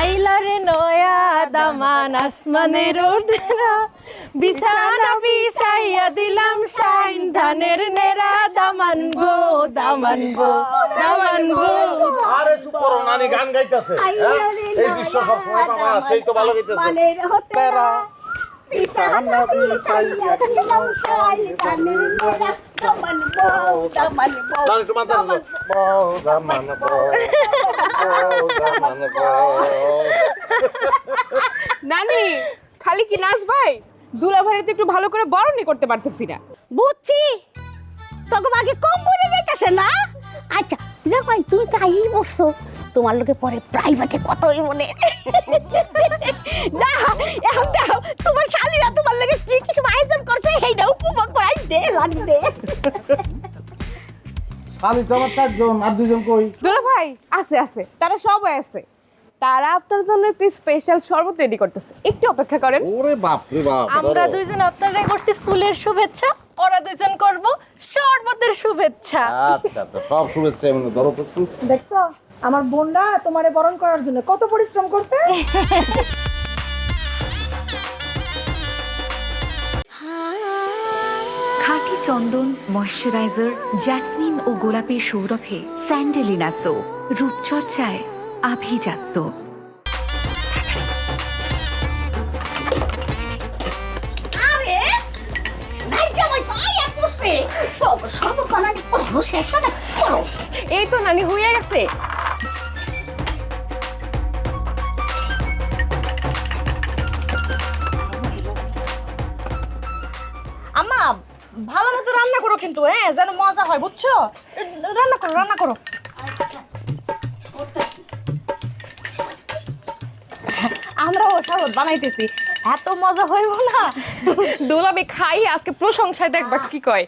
আইলা রে নয়া দামান আসমানের ওড়না বিছানা বিছাইয়া দিলাম শাইন ধানের নেরা দামান গো দামান গো দামান গো। আরে চুপ করো, নানি গান গাইতেছে। এই দৃশ্য সব সময় পাবা, সেই তো ভালো গাইতেছে। তেরা বিছানা বিছাইয়া দিলাম শাইন ধানের নেরা দামান গো দামান গো। নানি তোমার দামান গো দামান গো দামান গো। নানি খালি কি নাচ ভাই, দুলাভাইতে একটু ভালো করে বরণই করতে পারতেছি না। বুঝছি তোকে আগে কম বলে যাইতেছে না। আচ্ছা ভাই তুমি তাই বসছো, তোমার লোকে পরে প্রাইভেটে কত মনে না। এখন দেখো তোমার শালীরা তোমার লোকে কি কিছু আয়োজন করছে, এইটা উপভোগ করাই দে লাগি দে। শালি তো আমার 4 জন, আর 2 জন কই? দুলাভাই আছে আছে, তারা সবাই আছে। তারা আপনার জন্য একটি স্পেশাল শরবত রেডি করতেছে, একটু অপেক্ষা করেন। ওরে বাপ রে বাপ। আমরা দুইজন আপনারা করছি ফুলের শুভেচ্ছা, ওরা দুইজন করব শরবতের শুভেচ্ছা। আচ্ছা তো সব শুভেচ্ছা এমনি ধরো তো একটু। দেখছো আমার বোনরা তোমারে বরণ করার জন্য কত পরিশ্রম করছে। খাঁটি চন্দন, ময়শ্চারাইজার, জেসমিন ও গোলাপের সৌরভে স্যান্ডেলিনা সো রূপচর্চায় আভিজাত্য। আরে নাই যাবই পাই আর করছে সব বানানি করো শেষ না করো। এই তো নানি হয়ে গেছে। আম্মা ভালো মতো রান্না করো কিন্তু, হ্যাঁ যেন মজা হয়, বুঝছো? রান্না করো রান্না করো। আমরাও শরবত বানাইতেছি, এত মজা হইব না। দুলাভাই খাই আজকে প্রশংসায় দেখবা কি কয়।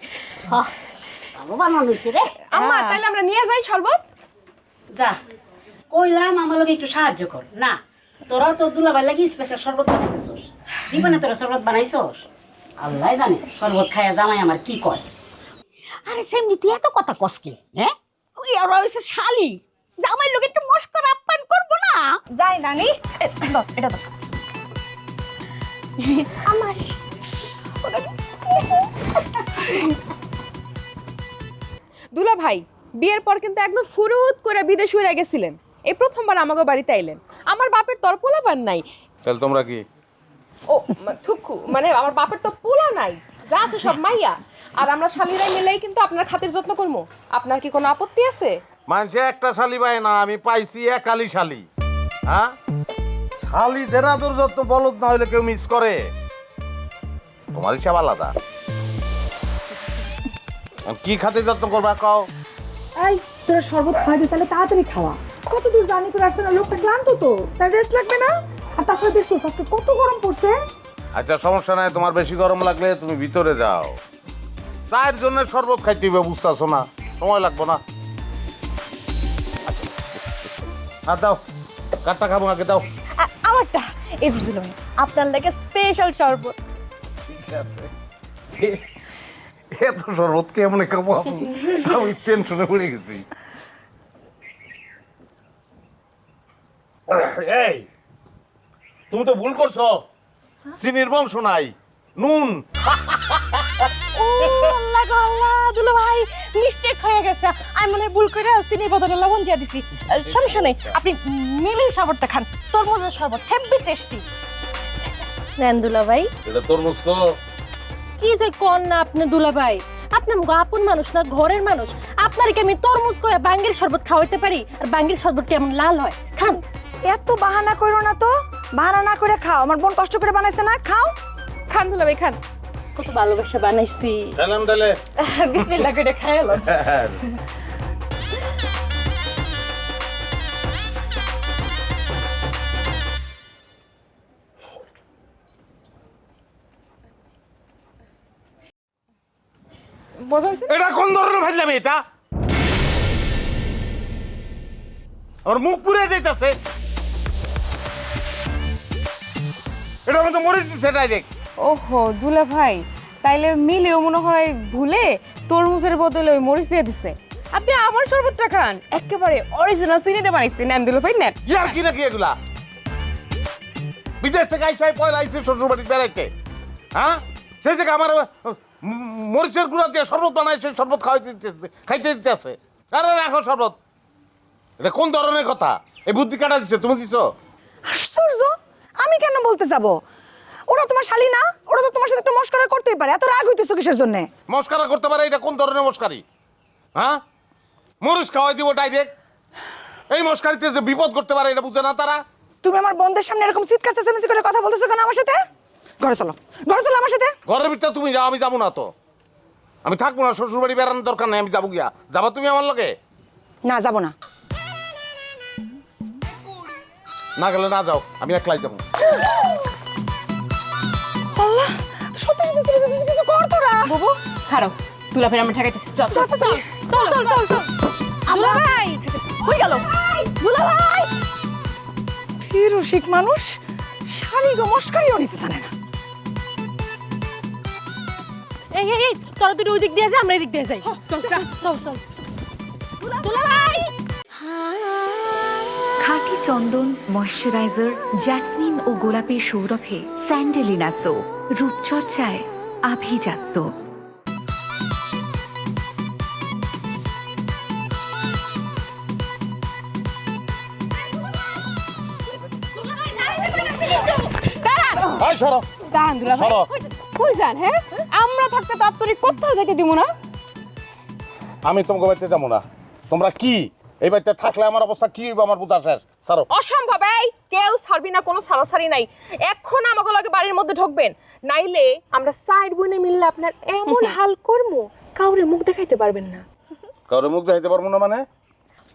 ভালো বানানো হয়েছে রে। আম্মা তাহলে আমরা নিয়ে যাই শরবত। যা কইলাম আমার লোক একটু সাহায্য কর না, তোরাও তো দুলাভাই লাগি স্পেশাল শরবত বানাইতেছস, জীবনে তোরা শরবত বানাইছস? আল্লাহ জানে শরবত খাইয়া জামাই আমার কি কয়। আরে সেমনি তুই এত কথা কসকে, হ্যাঁ ওই আর হইছে শালি, জামাই লোক একটু মস্করা আপ্যায়ন করবো না। যাই নানি, দাও এটা দাও। আমাস দুলাভাই বিয়ের পর কিন্তু একদম ফুরুত করে বিদেশ উড়ে গেছিলেন, এই প্রথমবার আমাকে বাড়িতে আইলেন। আমার বাপের তোর পোলাপান নাই। তাহলে তোমরা কি? ও থুকু, মানে আমার বাপের তো পোলা নাই, যা আছে সব মাইয়া। আর আমরা শালিরাই মিলেই কিন্তু আপনার খাতির যত্ন করবো। আপনার কি কোনো আপত্তি আছে? মানুষে একটা শালি পায় না, আমি পাইছি একালি শালি। হ্যাঁ শালি দেরা তোর যত্ন বলদ না হইলে কেউ মিস করে? তোমার হিসাব আলাদা। কি খাতির যত্ন করবা কও? এই তোরা শরবত খাওয়াইতে চাইলে তাড়াতাড়ি খাওয়া, কত দূর জার্নি করে আসছে না, লোকটা ক্লান্ত তো, তার রেস্ট লাগবে না? আর তাছাড়া দেখছো আজকে কত গরম পড়ছে। আচ্ছা সমস্যা নাই, তোমার বেশি গরম লাগলে তুমি ভিতরে যাও। চায়ের জন্য শরবত খাইতে হবে, বুঝতেছো না? সময় লাগবে না। আর দাও, কাটটা খাবো আগে দাও। আমারটা এই যে দিলাম আপনার লাগে স্পেশাল শরবত। ঠিক আছে, এত শরবত কেমন খাবো আমি টেনশনে পড়ে গেছি। এই তুমি তো ভুল করছো, চিনির বংশ নাই, নুন। ও আল্লাহ গো আল্লাহ, দুলা ভাই মিস্টেক হয়ে গেছে, আমি মনে হয় ভুল করে চিনির বদলে লবণ দিয়ে দিছি। সমস্যা নেই, আপনি মিলির শরবতটা খান, তরমুজের শরবত হেভি টেস্টি। নেন দুলাভাই। এটা তরমুজ তো। কি যে কোন না আপনি দুলাভাই, আপনি আমগো আপন মানুষ না ঘরের মানুষ, আপনার কি আমি তরমুজ কয়ে বাঙ্গির শরবত খাওয়াইতে পারি? আর বাঙ্গির শরবত কেমন লাল হয়? খান। এত বাহানা করো না তো, বাহানা না করে খাও, আমার বোন কষ্ট করে বানাইছে না, খাও। খান দুলাভাই খান। কত ভালোবাসা বানাইছি। খেলাম তাহলে। বিসমিল্লাহ করে খাইলো। মজা হয়েছে? এটা কোন ধরনের ভাজলাম এটা? আমার মুখ পুড়ে যাইতেছে। এটা মতো মরে দিচ্ছে ডাইরেক্ট। ওহো দুলাভাই, তাইলে মিলেও মনে হয় ভুলে তরমুজের বদলে ওই মরিচ দিয়ে দিছে। আপনি আমার শরবতটা খান, একেবারে অরিজিনাল চিনিতে বানাইছি। নেন দুলাভাই নেন। ইয়ার কি নাকি এগুলা? বিদেশ থেকে আইসাই পয়লা আইছে শ্বশুর বাড়ি বেড়াইতে, হ্যাঁ? সেই থেকে আমার মরিচের গুঁড়া দিয়ে শরবত বানাইছে, শরবত খাইতে দিতে আছে। আরে রাখো শরবত। এটা কোন ধরনের কথা? এই বুদ্ধি কাটা দিচ্ছে তুমি দিছো? আশ্চর্য, আমি কেন বলতে যাব? ওরা তোমার শালি না? ওরা তো তোমার সাথে একটু মস্করা করতেই পারে। এত রাগ হইতেছো কিসের জন্য? মস্কারা করতে পারে? এটা কোন ধরনের মস্কারি? হ্যাঁ, মরিচ খাওয়াই দিব ডাইরেক্ট। এই মস্কারিতে যে বিপদ করতে পারে এটা বুঝে না তারা। তুমি আমার বোনদের সামনে এরকম চিৎকার চেঁচামেচি করে কথা বলতেছো কেন আমার সাথে? ঘরে চলো, ঘরে চলো আমার সাথে। ঘরের ভিতরে তুমি যাও, আমি যাবো না তো। আমি থাকবো না, শ্বশুর বাড়ি বেড়ানোর দরকার নেই, আমি যাবো গিয়া। যাবা তুমি আমার লগে? না, যাবো না। না গেলে না যাও, আমি একলাই যাবো। আল্লাহ, সত্যি কিছু কর তোরা। বুবু খারাপ, তুলা ফের আমরা ঠেকাইতেছি। চল চল চল চল চল চল। দুলা ভাই হয়ে গেল দুলা ভাই। ফির রসিক মানুষ, শালি গো মস্কারিও নিতে জানে না। এই এই এই তোরা দুটো ওই দিক দিয়ে যা, আমরা এই দিক দিয়ে যাই। চল চল চল। দুলা ভাই খাঁটি চন্দন, ময়শ্চারাইজার, জেসমিন ও গোলাপের সৌরভে স্যান্ডেলিনা সো, রূপচর্চায় আভিজাত্য। সরো দাঁড়ান দুলা ভাই, সরো। কই যান? হ্যাঁ, আমরা থাকতে তো আপনার কোথাও যেতে দিব না। আমি তোমাকে বাড়িতে যাবো না। তোমরা কি এই বাড়িতে থাকলে আমার অবস্থা কি হইব আমার বুঝা শেষ। সারো। অসম্ভব, এই কেউ ছাড়বি না, কোনো ছাড়াছাড়ি নাই। এখন আমাকে লাগে বাড়ির মধ্যে ঢুকবেন, নাইলে আমরা সাইড বইনে মিললে আপনার এমন হাল করবো কাউরে মুখ দেখাইতে পারবেন না। কারো মুখ দেখাইতে পারবো না মানে?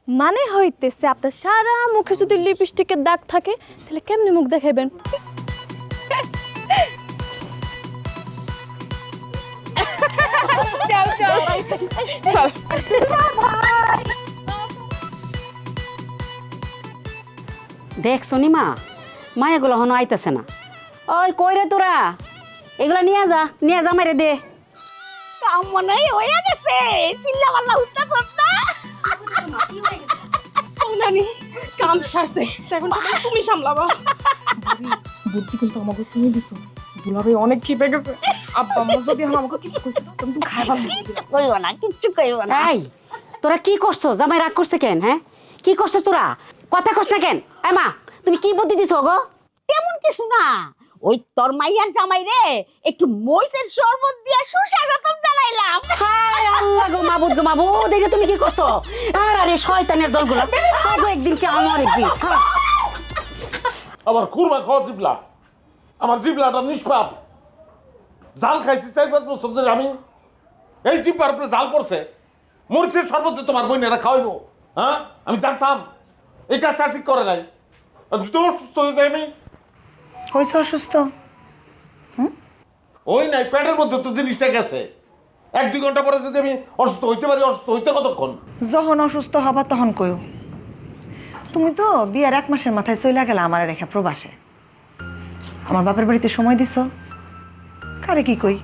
মানে হইতেছে আপনার সারা মুখে যদি লিপস্টিকের দাগ থাকে তাহলে কেমনে মুখ দেখাইবেন? চল চল চল। দেখ সনিমা, মায়াগুলো হনো আইতাছে না। ওই কই রে তোরা, এগুলা নিয়ে যা মাইরে দে। কাম মনে হয় হয়ে গেছে, চিল্লা পাল্লা উঠতেছ না। নানি কাম সারছে, এখন তুমি সামলাবা। বুদ্ধি কিন্তু আমাকে তুমি দিছো। দুলা ভাই অনেক ক্ষিপে গেছে। আব্বা আম্মা যদি আমাকে কিছু কইছে না, তুমি খাইবা না। কিচ্ছু কইব না, কিচ্ছু কইব না। এই তোরা কি করছো? জামাই রাগ করছে কেন? হ্যাঁ, কি করছিস তোরা? কথা কস না কেন? এই মা, তুমি কি বুদ্ধি দিছো গো? তেমন কিছু না, ওই তোর মাইয়ার জামাই রে একটু মরিচের শরবত দিয়া সুস্বাগতম জানাইলাম। হায় আল্লাহ গো মাবুদ গো মাবুদ, এটা তুমি কি করছো? আরে শয়তানের দলগুলো, তবে একদিন কি আমার একদিন। আবার কুরমা খাওয়া জিবলা, আমার জিবলাটা নিষ্পাপ। জাল খাইছি 4-5 বছর ধরে আমি। এই জিব্বার উপরে জাল পড়ছে। মরিচের শরবত দিয়ে তোমার বইনেরা খাওয়াইবো? হ্যাঁ, আমি জানতাম এই কাজটা ঠিক করে নাই। যদি অসুস্থ হয়ে যাই আমি, হয়েছে অসুস্থ? ওই নাই পেটের মধ্যে তো জিনিসটা গেছে। 1-2 ঘন্টা পরে যদি আমি অসুস্থ হইতে পারি, অসুস্থ হইতে কতক্ষণ? যখন অসুস্থ হবা তখন কইও। তুমি তো বিয়ার 1 মাসের মাথায় চইলা গেলা আমার রেখা প্রবাসে। আমার বাপের বাড়িতে সময় দিছো? কারে কি কই,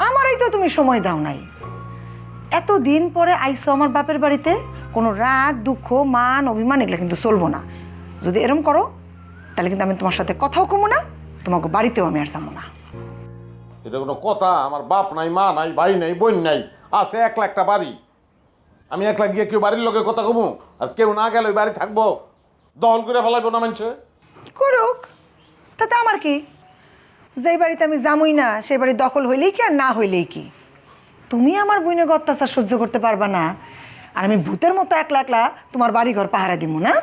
আমারই তো তুমি সময় দাও নাই। এতদিন পরে আইসো আমার বাপের বাড়িতে, কোনো রাগ দুঃখ মান অভিমান এগুলো কিন্তু চলবো না। যদি এরম করো তাহলে কিন্তু আমি তোমার সাথে কথাও কমো না, তোমাকে বাড়িতেও আমি আর যাবো না। এটা কোনো কথা? আমার বাপ নাই, মা নাই, ভাই নাই, বোন নাই, আছে 1 লাখটা বাড়ি। আমি একলা গিয়ে কেউ বাড়ির লোকে কথা কমু? আর কেউ না গেলে ওই বাড়ি থাকবো? দখল করে ফেলাইবো না মানুষে? করুক, তাতে আমার কি? যেই বাড়িতে আমি যামই না সেই বাড়ি দখল হইলেই কি আর না হইলেই কি? তুমি আমার বইনে অত্যাচার সহ্য করতে পারবা না, আর আমি ভূতের মতো একলা একলা তোমার বাড়ি ঘর পাহারা দিব না?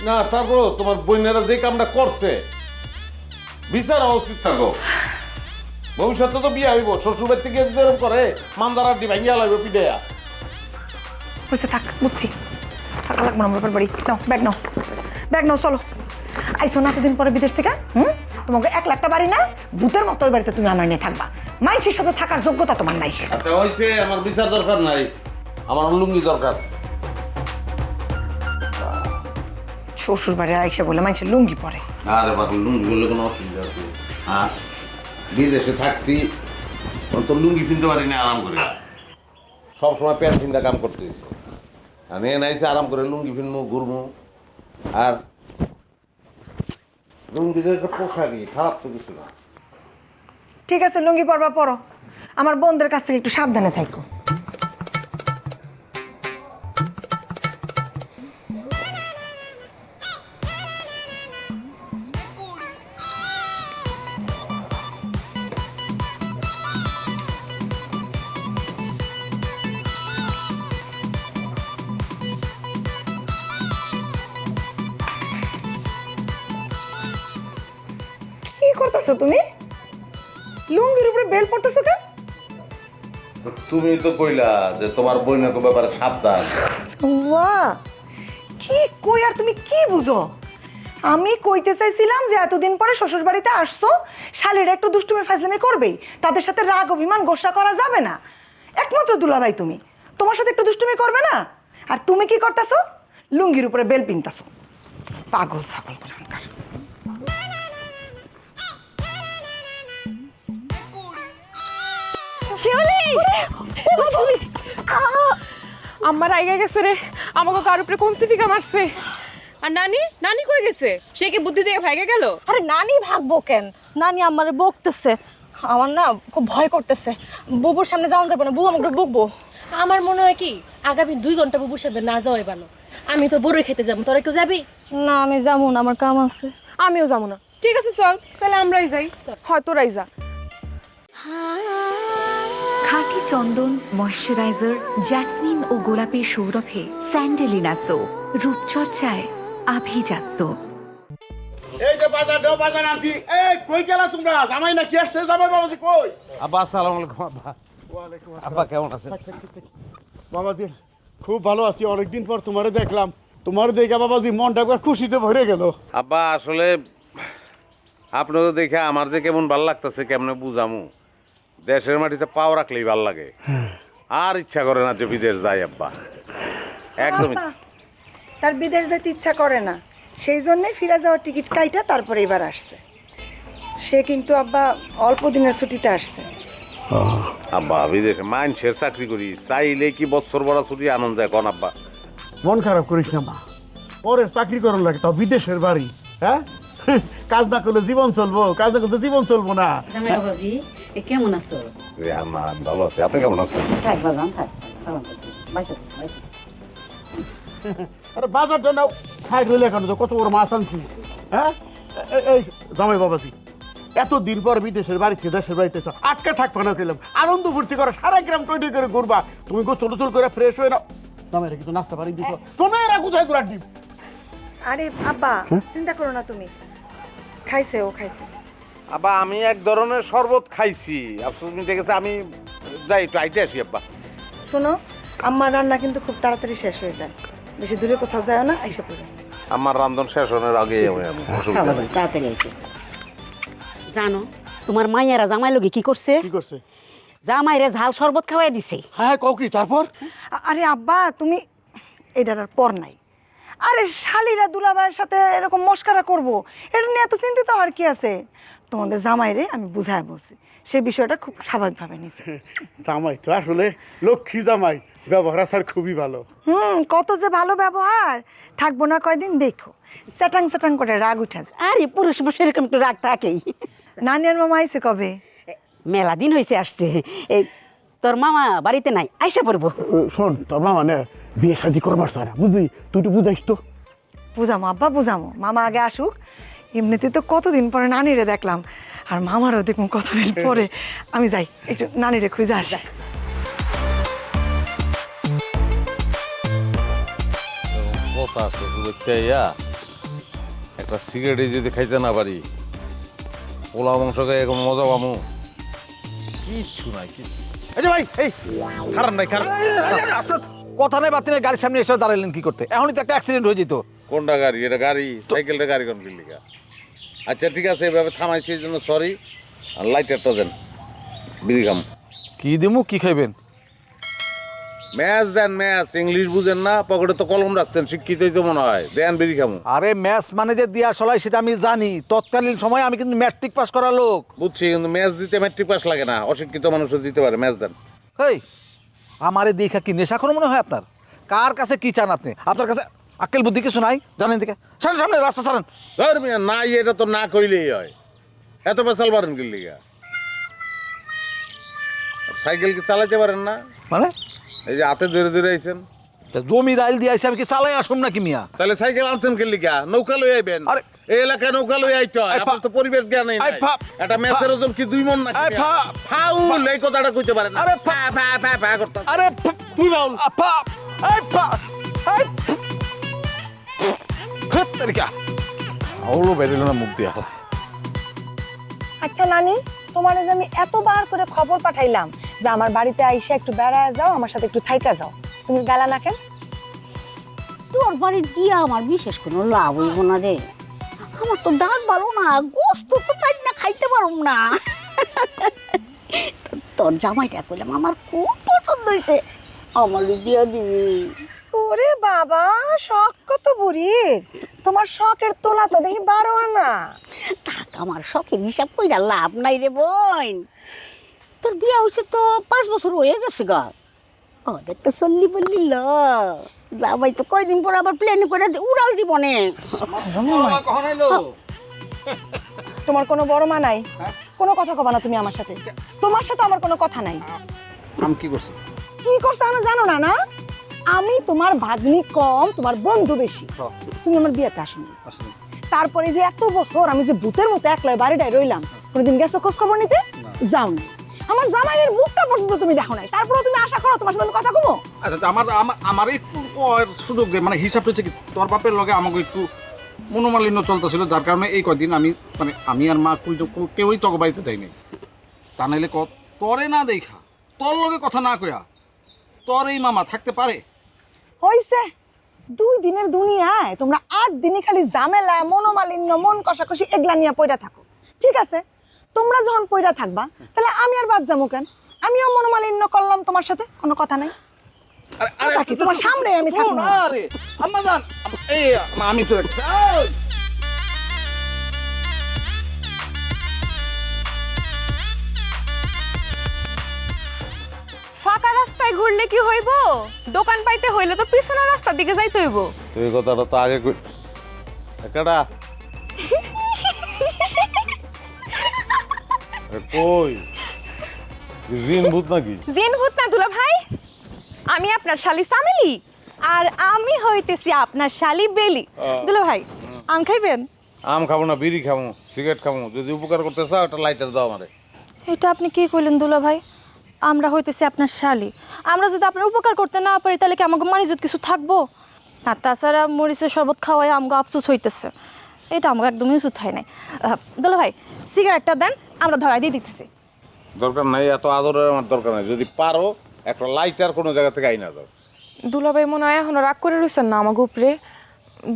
না, তারপরও তোমার বোনেরা যে কামটা করছে বিচার হওয়া উচিত থাকো। ভবিষ্যতে তো বিয়ে হইব, শ্বশুরবাড়ি থেকে যেরকম করে মান্দার আড্ডি ভাঙিয়া লাগবে পিঠেয়া। বুঝছে, থাক, বুঝছি, থাকা লাগবো না আমার বাপের বাড়ি। নাও ব্যাগ, নাও ব্যাগ, নাও চলো। আইসো না এতদিন পরে বিদেশ থেকে, তোমাকে 1 লাখটা বাড়ি না, ভূতের মতো ওই বাড়িতে তুমি আমার নিয়ে থাকবা। মানুষের সাথে থাকার যোগ্যতা তোমার নাই। আচ্ছা হয়েছে, আমার বিচার দরকার নাই, আমার লুঙ্গি দরকার। শ্বশুর বাড়ি আইসা বলে মানুষের লুঙ্গি পরে। আরে বাবা, লুঙ্গি বললে কোনো অসুবিধা আছে? হ্যাঁ, বিদেশে থাকছি, তো লুঙ্গি কিনতে পারি না আরাম করে। সবসময় প্যান্ট কিনতে কাম করতে দিচ্ছে, আর নিয়ে নাইছে আরাম করে লুঙ্গি কিনবো, ঘুরবো। আর লুঙ্গিদের একটা পোশাকই খারাপ তো কিছু না। ঠিক আছে লুঙ্গি পরবা পরো, আমার বোনদের কাছ থেকে একটু সাবধানে থাকো। কি করতেছো তুমি? লুঙ্গির উপরে বেল পড়তেছো কেন? তো তুমি তো কইলা যে তোমার বইনের ব্যাপারে সাবধান। বাহ, কি কই আর তুমি কি বুঝো? আমি কইতে চাইছিলাম যে এতদিন পরে শ্বশুর বাড়িতে আসছো, শালীরা একটু দুষ্টুমি ফাজলামি করবেই, তাদের সাথে রাগ অভিমান গোসা করা যাবে না। একমাত্র দুলাভাই তুমি, তোমার সাথে একটু দুষ্টুমি করবে না? আর তুমি কি করতেছো? লুঙ্গির উপরে বেল পিনতাছো, পাগল ছাগল কোথাকার। আমার আইগা গেছে রে, আমাকে কার উপরে কোন সিফিকা মারছে। আর নানি নানি কই গেছে? সে কি বুদ্ধি থেকে ভাইগে গেল? আরে নানি ভাগবো কেন, নানি আমারে বকতেছে। আমার না খুব ভয় করতেছে, বুবুর সামনে যাওয়া যাবে না, বুবু আমাকে বকবো। আমার মনে হয় কি আগামী 2 ঘন্টা বুবুর সাথে না যাওয়াই ভালো। আমি তো বড়ই খেতে যাবো, তোরা কেউ যাবি? না আমি যাবো না, আমার কাম আছে। আমিও যাবো না। ঠিক আছে চল, তাহলে আমরাই যাই। হয় তোরাই যা। খাঁটি চন্দন ময়শ্চারাইজার জেসমিন ও গোলাপের সৌরভে স্যান্ডেলিনা সো, রূপচর্চায় আভিজাত্য। এই যে বাজার আনছি। এই কই গেলা তোমরা? জামাই নাকি আসছে? জামাই বাবাজি কই? আব্বা আসসালামু আলাইকুম। আব্বা ওয়ালাইকুম আব্বা কেমন আছেন? বাবাজি খুব ভালো আছি, অনেকদিন পর তোমারে দেখলাম। তোমার দেখে বাবাজি মনটা একবার খুশিতে ভরে গেল। আব্বা আসলে আপনাকে দেখে আমার যে কেমন ভাল লাগতেছে কেমনে বুঝামু। দেশের মাটিতে পাও রাখলেই ভাল লাগে, আর ইচ্ছা করে না যে বিদেশ যাই আব্বা। একদমই। তার বিদেশ যেতে ইচ্ছা করে না, সেই জন্যই ফিরে যাওয়ার টিকিট কাইটা তারপরে এবার আসছে। সে কিন্তু আব্বা অল্প দিনের ছুটিতে আসছে। আব্বা বিদেশে মানুষের চাকরি করি, চাইলে কি বছর বড় ছুটি আনন্দ যায় কোন আব্বা? মন খারাপ করিস না মা, পরের চাকরি করার লাগে, তাও বিদেশের বাড়ি। হ্যাঁ, কাজ না করলে জীবন চলবো, কাজ না করলে জীবন চলবো না। জামাই বাবাজি কেমন আছো? আমার ভালো আছে, আপনি কেমন আছেন? থাক বাজান থাক, সালাম করতে বাইসা বাইসা। আরে বাজারটা নাও, খাই রইলে এখন তো কত বড় মাছ আনছি। হ্যাঁ এই জামাই বাবাজি, এতদিন পর বিদেশের বাড়ি থেকে দেশের বাড়িতে আটকা থাকবা না, খেলাম আনন্দ ফুর্তি করো, সারা গ্রাম টইটই করে ঘুরবা। তুমি গোসল টোসল করে ফ্রেশ হয়ে নাও। জামাইরা কিন্তু নাস্তা পারি দিছো, তুমি এরা কোথায় ঘুরার ডিম? আরে আব্বা চিন্তা করো না তুমি, খাইছে ও খাইছে। আব্বা আমি এক ধরনের শরবত খাইছি, আফসোস মিটে গেছে। আমি যাই একটু আইটে আসি আব্বা। শোনো, আমার রান্না কিন্তু খুব তাড়াতাড়ি শেষ হয়ে যায়, বেশি দূরে কোথাও যায় না, এসে পড়ে। আমার রান্ধন শেষ হওয়ার আগে হ্যাঁ বাজান তাড়াতাড়ি আইসো। জানো তোমার মাইয়ারা জামাই লগে কি করছে? কি করছে? জামাইরে ঝাল শরবত খাওয়াই দিছে। হ্যাঁ কও কি তারপর? আরে আব্বা তুমি এটার আর পর নাই। আরে শালীরা দুলাভাইয়ের সাথে এরকম মস্কারা করব, এটা নিয়ে এত চিন্তিত হওয়ার কি আছে? তোমাদের জামাইরে আমি বুঝায় বলছি, সে বিষয়টা খুব স্বাভাবিকভাবে নিছে। জামাই তো আসলে লক্ষ্মী জামাই, ব্যবহার আচার খুবই ভালো। কত যে ভালো ব্যবহার, থাকবো না কয়দিন দেখো, স্যাটাং স্যাটাং করে রাগ উঠে যায়। আরে পুরুষ মানুষ এরকম একটু রাগ থাকেই। নানি আর মামা আইছে কবে? মেলা দিন হয়েছে আসছে। এই তোর মামা বাড়িতে নাই, আইসা পড়বো। শোন, তোর মামা নে বিয়ে শাদি করবার চায় না, বুঝলি? তুই একটু বুঝাইস তো। বুঝামো আব্বা বুঝামো, মামা আগে আসুক। এমনিতে তো কতদিন পরে নানিরে দেখলাম, আর মামারও দেখুন কতদিন পরে। আমি যাই একটু নানিরে খুঁজে আসি। কথা আছে ইয়া, একটা সিগারেট যদি খাইতে না পারি, পোলা মাংস খাই এরকম মজা পামু কিচ্ছু নাই। এই যে ভাই, এই খারাপ নাই খারাপ, কথা নাই বাতি নাই, গাড়ির সামনে এসে দাঁড়ালেন কি করতে? এখনই তো একটা অ্যাক্সিডেন্ট হয়ে যেত। কোনটা গাড়ি? এটা গাড়ি, সাইকেলটা গাড়ি কোন লিখা? আচ্ছা ঠিক আছে, এভাবে থামাইছি এই জন্য সরি। আর লাইটারটা দেন, বিড়ি খাম। কি দিমু, কি খাইবেন? ম্যাচ দেন, ম্যাচ। ইংলিশ বুঝেন না, পকেটে তো কলম রাখছেন, শিক্ষিতই তো মনে হয়। দেন বিড়ি খামু। আরে ম্যাচ মানে যে দিয়া চলাই সেটা আমি জানি, তৎকালীন সময় আমি কিন্তু ম্যাট্রিক পাস করা লোক। বুঝছি, কিন্তু ম্যাচ দিতে ম্যাট্রিক পাস লাগে না, অশিক্ষিত মানুষও দিতে পারে। ম্যাচ দেন। হেই, আমারে দেখা কি নেশাখোর মনে হয় আপনার? কার কাছে কি চান আপনি? আপনার কাছে আক্কেল বুদ্ধি কিছু নাই জানেন দিকে সামনে সামনে রাস্তা ছাড়েন। ধর মিয়া নাই এটা তো না কইলেই হয়, এত পেছাল পারেন কি লিগা? সাইকেল কি চালাতে পারেন না? মানে এই যে হাতে ধরে ধরে আইছেন, তা জমি রাইল দিয়ে আইসি আমি কি চালাই আসুম নাকি মিয়া? তাহলে সাইকেল আনছেন কি লিগা? নৌকা লই আইবেন। আরে এই এলাকায় নৌকা লই আইতে হয়, এই আপনার তো পরিবেশ জ্ঞান নেই। এই ফা- এটা মেসের ওজন কি 2 মণ নাকি? এই ফা- ফাউল এই কথাটা কইতে পারেন না। আরে ফা ফা ফা ফা করতে। আরে তুই ফাউল। আপা এই পা এই ফেত তরিকা আউলো বেরিল না মুখ দিয়া। আচ্ছা নানি, তোমার যে আমি এতবার করে খবর পাঠাইলাম যে আমার বাড়িতে আইসা একটু বেড়ায় যাও, আমার সাথে একটু থাইকা যাও, তুমি গেলা না কেন? তোর বাড়ি দিয়া আমার বিশেষ কোনো লাভ হইব না রে। আমার তো দাঁত ভালো না, গোস্ত তো তাই না খাইতে পারুম না। তোর জামাইটা কইলাম আমার খুব পছন্দ হয়েছে, আমার দিয়া দিবি। ওরে বাবা, শখ কত বুড়ির! তোমার শখের তোলা তো দেখি 12 আনা। থাক, আমার শখের হিসাব কইরা লাভ নাই রে বোন। তোর বিয়া হয়েছে তো 5 বছর হয়ে গেছে গা। অনেকটা চল্লি বললি ল জামাই তো কয়দিন পর আবার প্লেনে করে উড়াল দিব নে। তোমার কোনো বড় মা নাই? কোনো কথা কবা না তুমি আমার সাথে। তোমার সাথে আমার কোনো কথা নাই। আমি কি করছি? কি করছো আমি জানো না? না, আমি তোমার ভাগ্নি কম, তোমার বন্ধু বেশি। তুমি আমার বিয়েতে আসনি, তারপরে যে এত বছর আমি যে ভূতের মতো একলা বাড়িটায় রইলাম, কোনোদিন গেছো খোঁজ খবর নিতে? যাও না। আমার জামাইয়ের মুখটা পর্যন্ত তুমি দেখো নাই, তারপরেও তুমি আশা করো তোমার সাথে আমি কথা কমো? আচ্ছা আমার একটু সুযোগ দে, মানে হিসাব হচ্ছে কি তোর বাপের লগে আমাকে একটু মনোমালিন্য চলতেছিল, যার কারণে এই কদিন আমি আর মা কেউই তোকে বাড়িতে যাই নাই। তা নাইলে তরে না দেখা তোর লগে কথা না কয়া তোর এই মামা থাকতে পারে? হইছে 2 দিনের দুনিয়ায় তোমরা 8 দিনই খালি ঝামেলা, মনোমালিন্য, মন কষাকষি এগুলা নিয়ে পইরা থাকো। ঠিক আছে, তোমরা যখন পইরা থাকবা তাহলে আমি আর বাদ যাবো কেন? আমিও মনোমালিন্য করলাম তোমার সাথে, কোনো কথা নাই। কথা কি তোমার সামনে আমি থাকবো না? আরে আম্মা জান, এই আমি তো ফাঁকা রাস্তায় ঘুরলে কি হইব? দোকান পাইতে হইলে তো পিছনের রাস্তার দিকে যাইতে হইব। তুই কথাটা তো আগে কই। একাডা কই জিন ভূত নাকি? জিন ভূত না দুলা ভাই, আমি আপনার শালি চামেলি। আর আমি হইতেছি আপনার শালি বেলি। দুলা ভাই, আম খাইবেন? আম খাবো না, বিড়ি খাবো, সিগারেট খাবো। যদি উপকার করতে চাও একটা লাইটার দাও আমারে। এটা আপনি কি কইলেন দুলা ভাই? আমরা হইতেছি আপনার শালি, আমরা যদি আপনার উপকার করতে না পারি তাহলে কি আমাকে মানিজত কিছু থাকবো? আর তাছাড়া মরিচের শরবত খাওয়াই আমাকে আফসোস হইতেছে, এটা আমাকে একদমই উচিত হয় নাই। দুলা ভাই, সিগারেটটা দেন, আমরা ধরাই দিয়ে দিতেছি। দরকার নাই, এত আদরের আমার দরকার নাই। যদি পারো একটা লাইটার কোনো জায়গা থেকে আইনা দাও। দুলা ভাই মনে হয় এখনো রাগ করে রয়েছেন না আমাকে উপরে।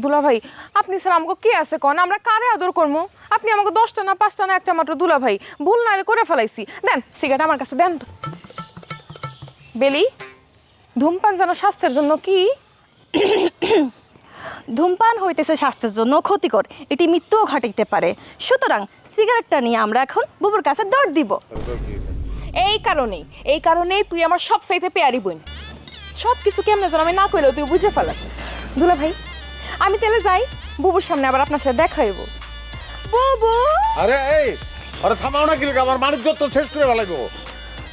দুলা ভাই, আপনি স্যার আমাকে কি আছে কন? আমরা কারে আদর করবো? আপনি আমাকে 10টা না 5টা না একটা মাত্র দুলা ভাই, ভুল না করে ফেলাইছি। দেন সিগারেট আমার কাছে দেন তো। বেলি, ধূমপান যেন স্বাস্থ্যের জন্য কি? ধূমপান হইতেছে স্বাস্থ্যের জন্য ক্ষতিকর, এটি মৃত্যুও ঘটাইতে পারে। সুতরাং সিগারেটটা নিয়ে আমরা এখন বুবুর কাছে দৌড় দিব। এই কারণেই তুই আমার সব চাইতে পেয়ারি বোন। সব কিছু কেমনে যেন আমি না কইলেও তুই বুঝে ফেলাস। দুলা ভাই, আমি তাহলে যাই, বুবুর সামনে আবার আপনার সাথে দেখা হইব। বুবু, আরে এই আরে থামাও না, কি আমার বাণিজ্য তো শেষ করে ফেলাইবো।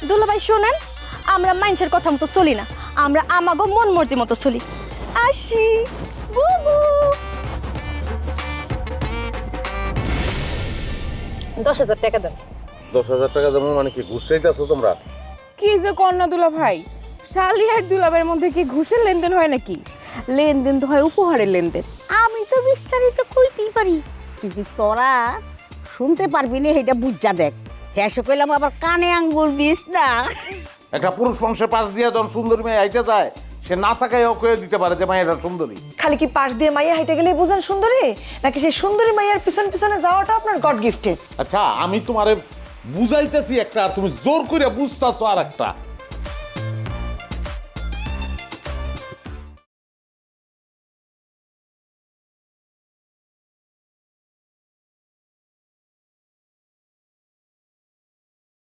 দুলা ভাই শোনেন, আমরা মানুষের কথা মতো চলি না, আমরা আমাগো মন মর্জি মতো চলি। আসি বুবু। 10,000 টাকা দেন। 10,000 টাকা দেবো মানে কি ঘুষ চাইতেছো তোমরা? কি যে কন্যা দুলা ভাই, শালি আর দুলাভাইয়ের মধ্যে কি ঘুষের লেনদেন হয় নাকি? লেনদেন তো হয় উপহারের লেনদেন। আমি তো বিস্তারিত কইতেই পারি, কিন্তু তোরা শুনতে পারবি না, এটা বুঝা দেখ। হেসে কইলাম আবার কানে আঙ্গুল দিস না। একটা পুরুষ বংশের পাশ দিয়ে যখন সুন্দরী মেয়ে হাইটে যায়, সে না থাকায় ও কয়ে দিতে পারে যে মায়েরা সুন্দরী। খালি কি পাশ দিয়ে মাইয়া হাইটে গেলেই বুঝেন সুন্দরী, নাকি সেই সুন্দরী মাইয়ার পিছন পিছনে যাওয়াটা আপনার গড গিফটেড? আচ্ছা আমি তোমারে বুঝাইতেছি একটা, আর তুমি জোর করে বুঝতেছো আর একটা।